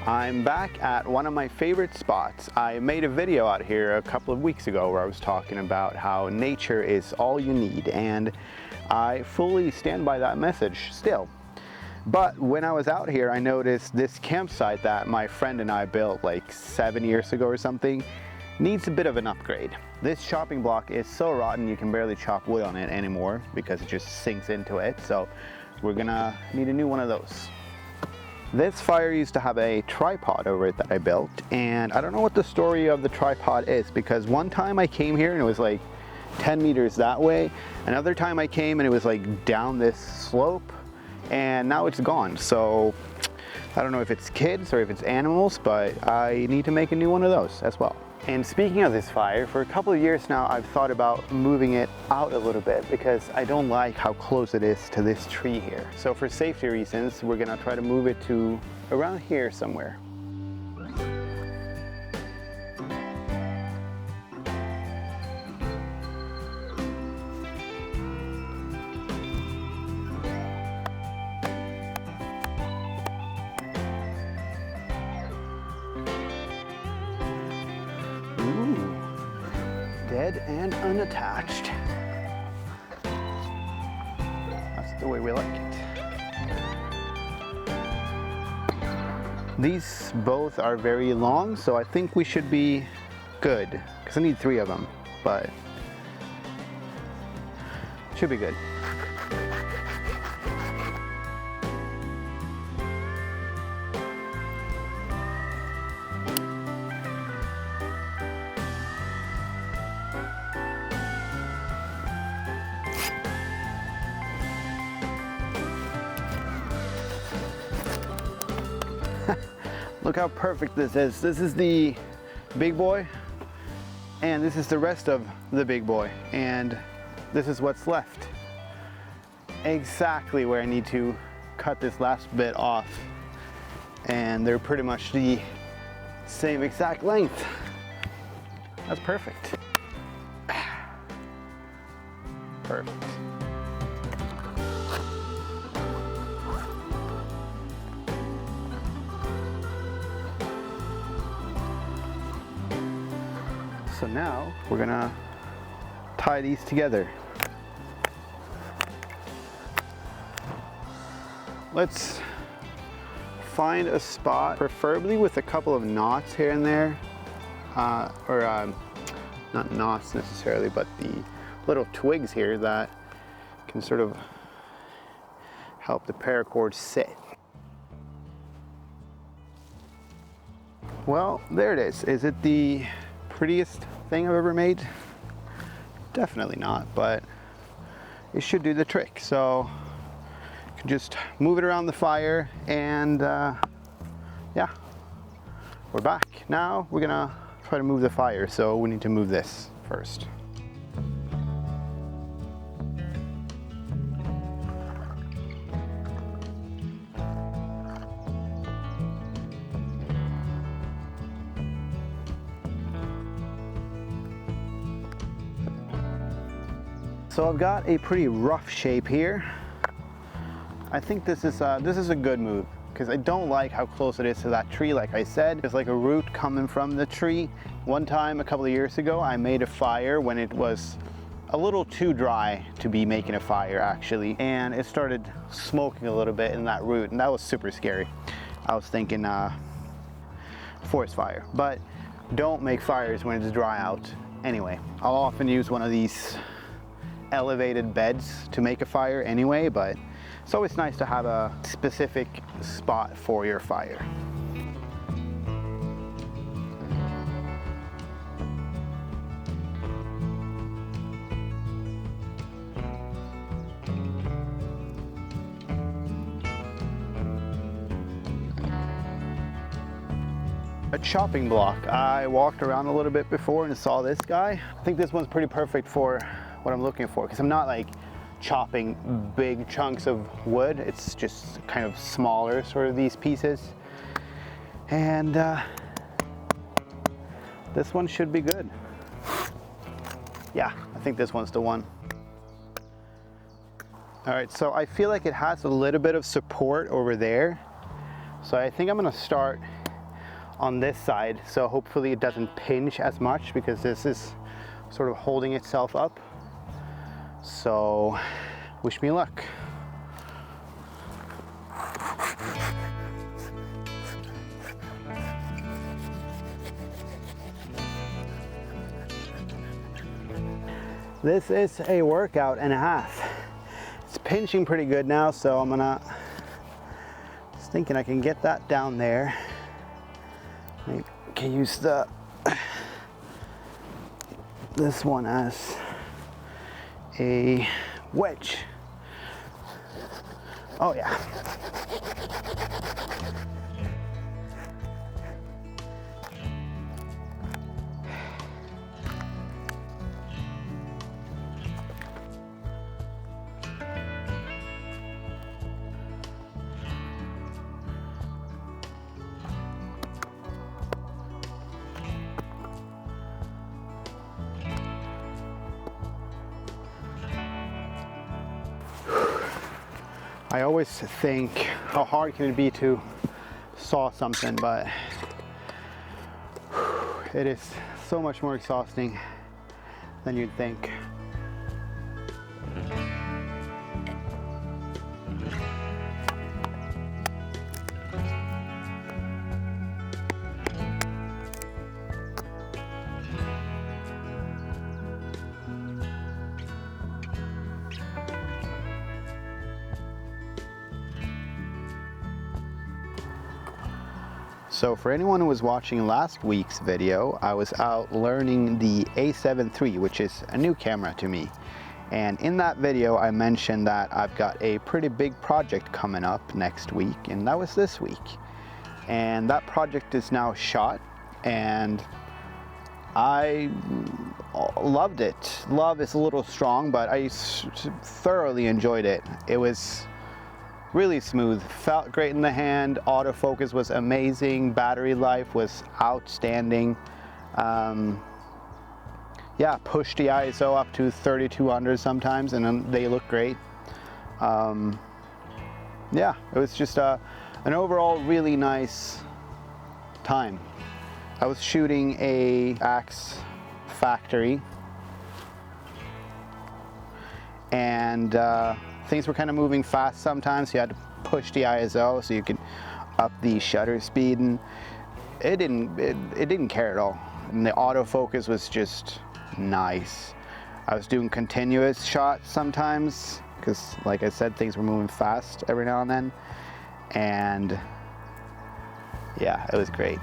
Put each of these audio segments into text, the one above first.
I'm back at one of my favorite spots. I made a video out here a couple of weeks ago where I was talking about how nature is all you need, and I fully stand by that message still. But when I was out here, I noticed this campsite that my friend and I built like 7 years ago or something needs a bit of an upgrade. This chopping block is so rotten you can barely chop wood on it anymore because it just sinks into it, so we're gonna need a new one of those. This fire used to have a tripod over it that I built, and I don't know what the story of the tripod is, because one time I came here and it was like 10 meters that way. Another time I came and it was like down this slope, and now it's gone. So I don't know if it's kids or if it's animals, but I need to make a new one of those as well. And speaking of this fire, for a couple of years now I've thought about moving it out a little bit because I don't like how close it is to this tree here. So for safety reasons, we're gonna try to move it to around here somewhere. Dead and unattached. That's the way we like it. These both are very long, so I think we should be good, because I need 3 of them, but should be good. Look how perfect this is. This is the big boy, and this is the rest of the big boy, and this is what's left. Exactly where I need to cut this last bit off, and they're pretty much the same exact length. That's perfect. Perfect. So now we're gonna tie these together. Let's find a spot, preferably with a couple of knots here and there, not knots necessarily, but the little twigs here that can sort of help the paracord sit. Well, there it is. Is it the prettiest thing I've ever made? Definitely not, but it should do the trick. So you can just move it around the fire, and yeah, we're back. Now we're gonna try to move the fire, so we need to move this first. So I've got a pretty rough shape here. I think this is a good move, because I don't like how close it is to that tree. Like I said, there's like a root coming from the tree. One time a couple of years ago, I made a fire when it was a little too dry to be making a fire actually, and it started smoking a little bit in that root, and that was super scary. I was thinking forest fire, but don't make fires when it's dry out. Anyway, I'll often use one of these elevated beds to make a fire anyway, but it's always nice to have a specific spot for your fire. A chopping block. I walked around a little bit before and saw this guy. I think this one's pretty perfect for what I'm looking for, because I'm not like chopping big chunks of wood. It's just kind of smaller sort of these pieces, and this one should be good. Yeah, I think this one's the one. All right, so I feel like it has a little bit of support over there, so I think I'm gonna start on this side, so hopefully it doesn't pinch as much because this is sort of holding itself up. So wish me luck. This is a workout and a half. It's pinching pretty good now, so I'm just thinking I can get that down there. I can use this one as a wedge. Oh yeah. I always think, how hard can it be to saw something, but it is so much more exhausting than you'd think. So for anyone who was watching last week's video, I was out learning the A7 III, which is a new camera to me. And in that video, I mentioned that I've got a pretty big project coming up next week, and that was this week. And that project is now shot, and I loved it. Love is a little strong, but I thoroughly enjoyed it. It was really smooth, felt great in the hand, autofocus was amazing, battery life was outstanding. Yeah, pushed the ISO up to 3200 sometimes, and then they look great. Yeah, it was just an overall really nice time. I was shooting a Axe factory, and things were kind of moving fast sometimes. You had to push the ISO so you could up the shutter speed, and it didn't care at all. And the autofocus was just nice. I was doing continuous shots sometimes because, like I said, things were moving fast every now and then, and yeah, it was great.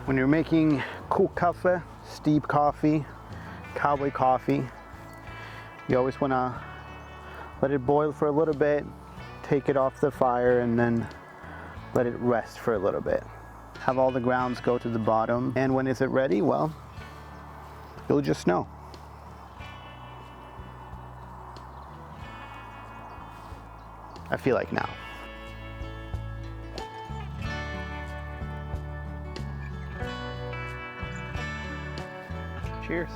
When you're making kokkaffe, steep coffee, cowboy coffee, you always want to let it boil for a little bit, take it off the fire, and then let it rest for a little bit. Have all the grounds go to the bottom, and when is it ready? Well, you'll just know. I feel like now. Cheers.